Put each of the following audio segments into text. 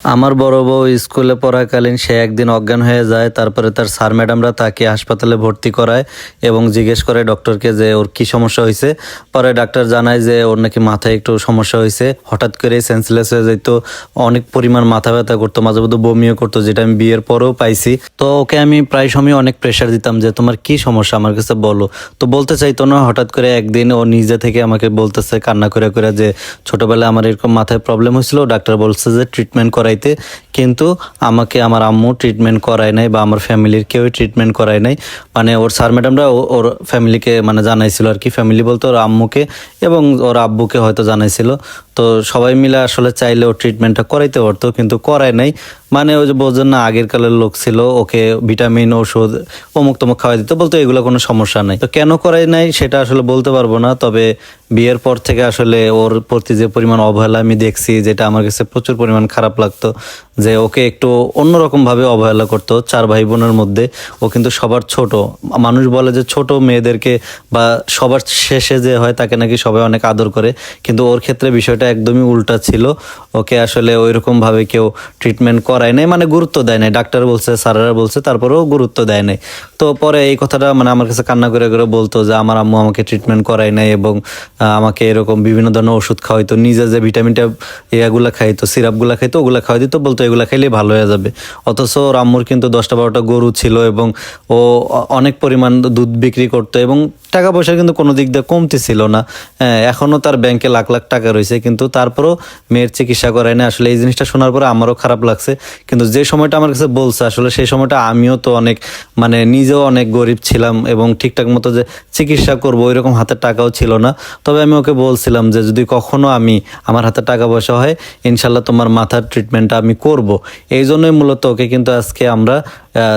আমার বড় বউ স্কুলে পড়াকালীন সে একদিন অজ্ঞান হয়ে যায়। তারপরে তার স্যার ম্যাডামরা তাকে হাসপাতালে ভর্তি করায় এবং জিজ্ঞেস করে ডক্টরকে যে ওর কি সমস্যা হয়েছে। পরে ডাক্তার জানায় যে ওর নাকি মাথায় একটু সমস্যা হয়েছে, হঠাৎ করে সেন্সলেস হয়ে যেত, অনেক পরিমাণ মাথা ব্যথা করতো, মাঝে মধ্যে বমিও করতো, যেটা আমি বিয়ের পরেও পাইছি। তো ওকে আমি প্রায় সময় অনেক প্রেশার দিতাম যে তোমার কি সমস্যা আমার কাছে বলো। তো বলতে চাইতো না। হঠাৎ করে একদিন ও নিজে থেকে আমাকে বলতেছে কান্না করে করে যে ছোটবেলায় আমার এরকম মাথায় প্রবলেম হয়েছিল, ডাক্তার বলছে যে ট্রিটমেন্ট করাইতে, কিন্তু আমাকে আমার আম্মু ট্রিটমেন্ট করায় নাই বা আমার ফ্যামিলির কেউই ট্রিটমেন্ট করায় নাই। মানে ওর স্যার ম্যাডামরা ওর ফ্যামিলিকে মানে জানাইছিল আর কি, ফ্যামিলি বলতে ওর আম্মুকে এবং ওর আব্বুকে হয়তো জানাইছিল। তো সবাই মিলে আসলে চাইলে ও ট্রিটমেন্টটা করাইতে পারতো, কিন্তু করায় নাই। মানে ওই যে বোঝেন না, আগের কালের লোক ছিল, ওকে ভিটামিন ওষুধ অমুক তমুক খাওয়াই দিত, বলতো এগুলো কোনো সমস্যা নাই। তো কেন করাই নাই সেটা আসলে বলতে পারবো না। তবে বিয়ের পর থেকে আসলে ওর প্রতি যে পরিমাণ অবহেলা আমি দেখছি, যেটা আমার কাছে প্রচুর পরিমাণ খারাপ লাগতো, যে ওকে একটু অন্যরকম ভাবে অবহেলা করতো। 4 ভাই বোনের মধ্যে ও কিন্তু সবার ছোট। মানুষ বলে যে ছোট মেয়েদেরকে বা সবার শেষে যে হয় তাকে নাকি সবাই অনেক আদর করে, কিন্তু ওর ক্ষেত্রে বিষয়টা একদমই উল্টা ছিল। ওকে আসলে ওইরকম ভাবে কেউ ট্রিটমেন্ট করায় নাই, মানে গুরুত্ব দেয় নাই। ডাক্তার বলছে, স্যারেরা বলছে, তারপরেও গুরুত্ব দেয় নাই। তো পরে এই কথাটা মানে আমার কাছে কান্না করে করে বলতো যে আমার আম্মু আমাকে ট্রিটমেন্ট করায় নাই এবং আমাকে এরকম বিভিন্ন ধরনের ওষুধ খাওয়াইতো, নিজে যে ভিটামিনটা এগুলা খাইতো, সিরাপগুলা খাইতো, ওগুলা খাওয়াই দিত, বলতো এগুলা খাইলে ভালো হয়ে যাবে। অথচ ওর আম্মুর কিন্তু 10টা 12টা গরু ছিল এবং ও অনেক পরিমাণ দুধ বিক্রি করতো এবং টাকা পয়সা কিন্তু কোনো দিক দিয়ে কমতি ছিল না। হ্যাঁ, এখনও তার ব্যাংকে লাখ লাখ টাকা রয়েছে, কিন্তু তারপরও মেয়ের চিকিৎসা করায় না। আসলে এই জিনিসটা শোনার পরে আমারও খারাপ লাগছে, কিন্তু যে সময়টা আমার কাছে বলছে আসলে সেই সময়টা আমিও তো অনেক মানে নিজেও অনেক গরিব ছিলাম এবং ঠিকঠাক মতো যে চিকিৎসা করবো ওইরকম হাতের টাকাও ছিল না। তবে আমি ওকে বলছিলাম যে যদি কখনো আমার হাতে টাকা পয়সা হয়, ইনশাল্লাহ তোমার মাথার ট্রিটমেন্টটা আমি করব। এই জন্যই মূলত ওকে কিন্তু আজকে আমরা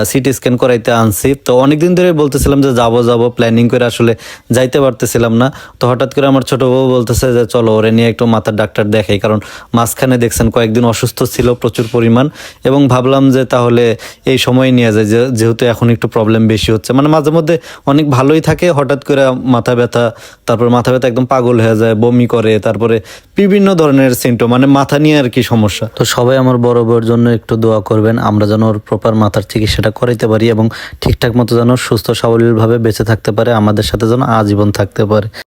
সিটি স্ক্যান করাইতে আনছি। তো অনেকদিন ধরে বলতেছিলাম যে যাবো প্ল্যানিং করে আসলে যাইতে পারতেছিলাম না। তো হঠাৎ করে আমার ছোট বউ বলতেছে যে চলো ওরে নিয়ে একটু মাথার ডাক্তার দেখাই, কারণ মাঝখানে দেখছেন কয়েকদিন অসুস্থ ছিল প্রচুর পরিমাণ, এবং ভাবলাম যে তাহলে এই সময় নিয়ে যায়, যেহেতু এখন একটু প্রবলেম বেশি হচ্ছে। মানে মাঝে মধ্যে অনেক ভালোই থাকে, হঠাৎ করে মাথা ব্যথা, তারপর মাথা ব্যথা একদম পাগল হয়ে যায়, বমি করে, তারপরে বিভিন্ন ধরনের সিমটম, মানে মাথা নিয়ে আর কি সমস্যা। তো সবাই আমার বড় বউর জন্য একটু দোয়া করবেন, আমরা যেন ওর প্রপার মাথার চিকিৎসাটা করাইতে পারি এবং ঠিকঠাক মতো যেন সুস্থ সাবলীলভাবে বেঁচে থাকতে পারে, আমাদের সাথে যেন আজীবন থাকতে পারে।